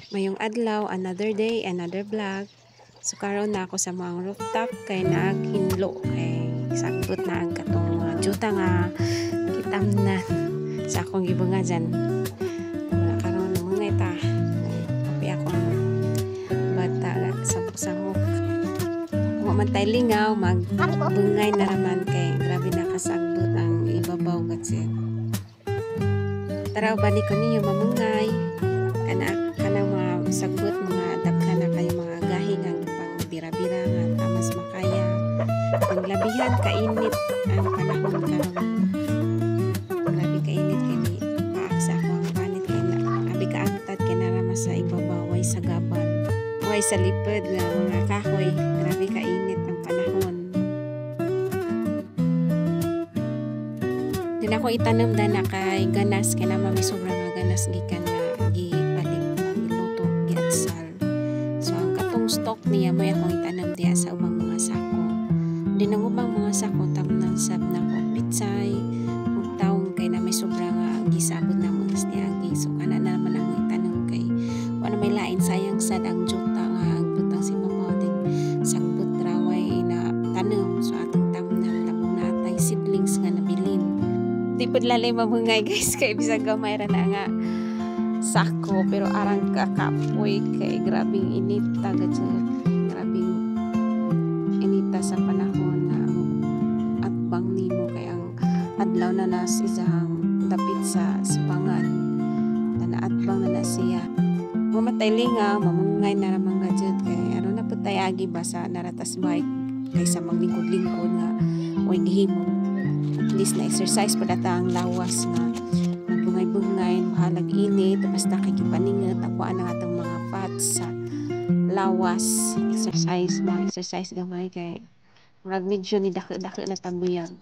Mayong adlaw, another day, another vlog. So karon na ako sa mga rooftop kay naghinlo kay saktot na ang katong mga juta nga kitamnan sa akong gibungajan. Wala karon mga ita. Kapi ako bata sabok-sabok. Wa man tay lingaw magbungay na raman kay grabe nakasagbot ang ibabaw kasi. Tara bani ko ninyo mamungay. Kanang mga sagbot mga daghan na kayo mga gahing ang pang bira-bira nga tamas makaya ang labihan kainit ang panahon karon grabe kainit kini paaksa ko ang panit kay na abi kaangtad kay narama sa ibabaw way sa gaban way sa lipod nga mga kahoy grabe kainit ang panahon. Din ako itanom na kay ganas kay naman may sobrang nga ganas gikan nga stock niya mo akong itanam diya sa ubang mga sako. Din ang ubang mga sako tamnan sab na ko pitsay ug taong kay na may sobra nga gisabot na mo niya agi. So kana na naman ang itanam kay wala may lain sayang sad ang juta nga ang butang si mama din sagbot raway na tanom so atong tamnan labong natay seedlings nga nabilin. Di pud lalay mamungay guys kay bisag gamay ra na nga sako pero arang kakapoy kay grabing inita grabing inita sa panahon na at bang nimo kay ang adlaw na nas isang dapit sa sipangan na atbang na siya mamatay lingaw mamungay na ramang gadget kay ano na pud tay agi ba sa naratas bike kaysa maglingkod-lingkod nga way gihimo at least na exercise pud ata ang lawas nga bungay mahalag init basta kay gipaningat ako ang atong mga fats sa lawas exercise gamay kay murag medyo ni dako na tambuyang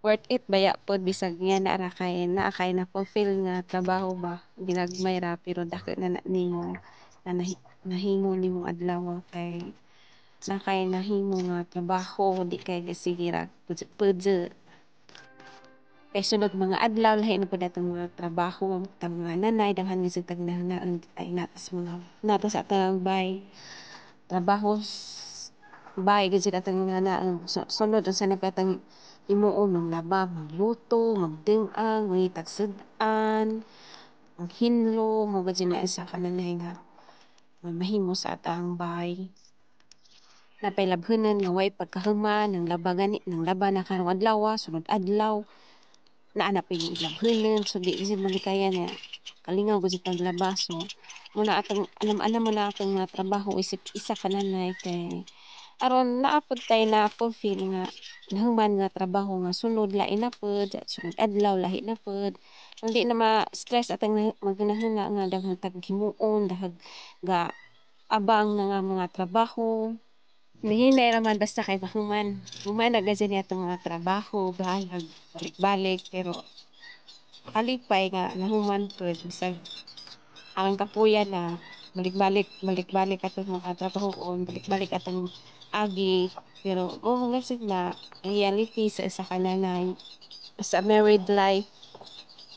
worth it baya pod bisag nga na kay na fulfill nga trabaho ba ginagmay ra pero dako na nimo na nahimo nimo adlaw kay na kay nahimo nga trabaho di kay sige ra pudyo kay sunod mga adlaw lahi na po natong mga trabaho tang mga nanay daghan nga sig tagnanaan ay natas mga natas atang bay trabaho bay gid atang nga na sunod unsa na patang imuon ng laba magluto magding-ang mangitag sud-an maghinlo mo gid na sa kananay nga mahimo sa atang bay napay labhenan nga way pagkahuman ng laba gani ng laba na karong adlaw sunod adlaw naanap yung ilabhenan so di kasi malikaya na kalingaw ko si paglabas so muna atang alam mo na atong mga trabaho isip isa ka nanay kay aron naapod tay na fulfill nga nahuman nga trabaho nga sunod lain na pud sunod adlaw lahi na pud hindi na ma-stress atang magnahuna nga daghang taghimuon daghang ga abang na nga mga trabaho hinay raman basta kay human na gazin niya itong mga trabaho bahayag balik-balik pero kalipay nga nahuman po bisag ang kapuyan na balik-balik atong mga trabahoon balik-balik atong agi pero ngasig na reality sa isa ka nanay sa married life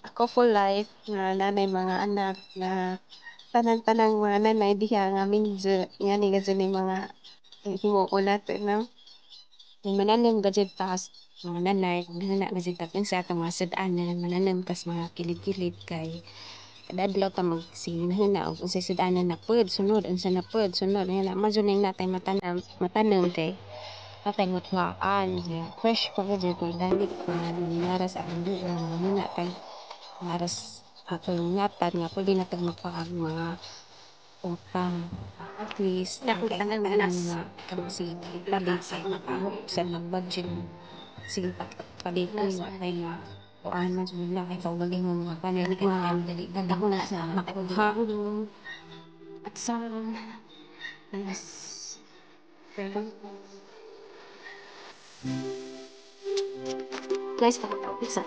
a couple life nga nanay mga anak na tanan-tanang mga nanay diha nga minjo nga ni gazin mga himuon nato no mananom gadget tas mga nanay na gadget tapin sa atong mga sudanan mananom tas mga kilid-kilid kay adlaw ta magsinahuna og unsay sudanan na pud sunod unsa na pud sunod nga madyo ning natay matanom kay natay mutwaan fresh pa gadget kung dali pa nara sa atong duha muna kay naras atong ngatan nga pwede natong magpaag mga utang at least nakita na mga kasi palit sa ng budget sige palito ay nga o ano sila kay pagaling mo mga kanil mga dali ganda ko na sa makuhang at sa yes guys tapos pizza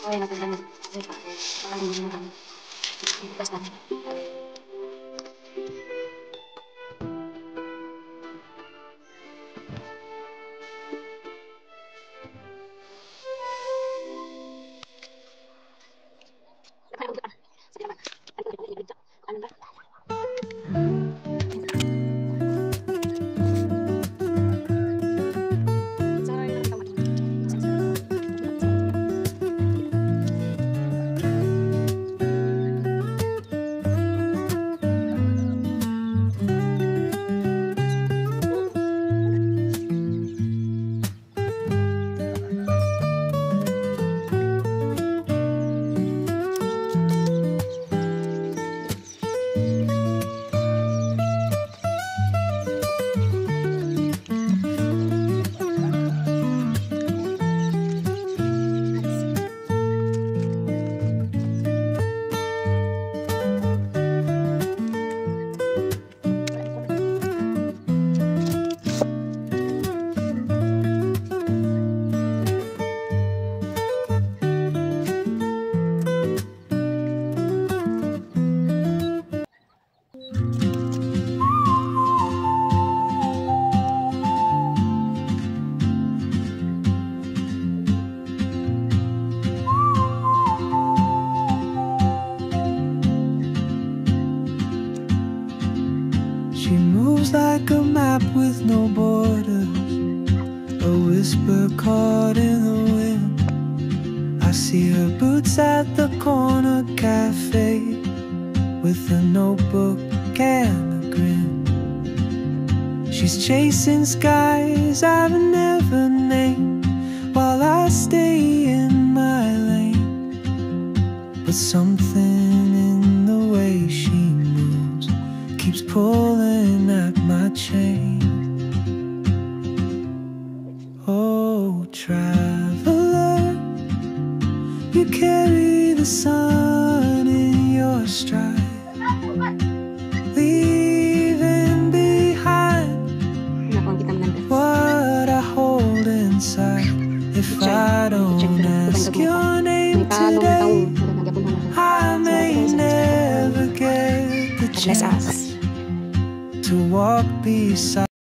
oh yan ang basta like a map with no border, a whisper caught in the wind. I see her boots at the corner cafe, with a notebook and a grin. She's chasing skies I've never named, while I stay in my lane. But something in the way she moves keeps pulling at my chain. Oh, traveler, you carry the sun in your stride, leaving behind what I hold inside. If I don't ask your name today, I may never get the chance to walk beside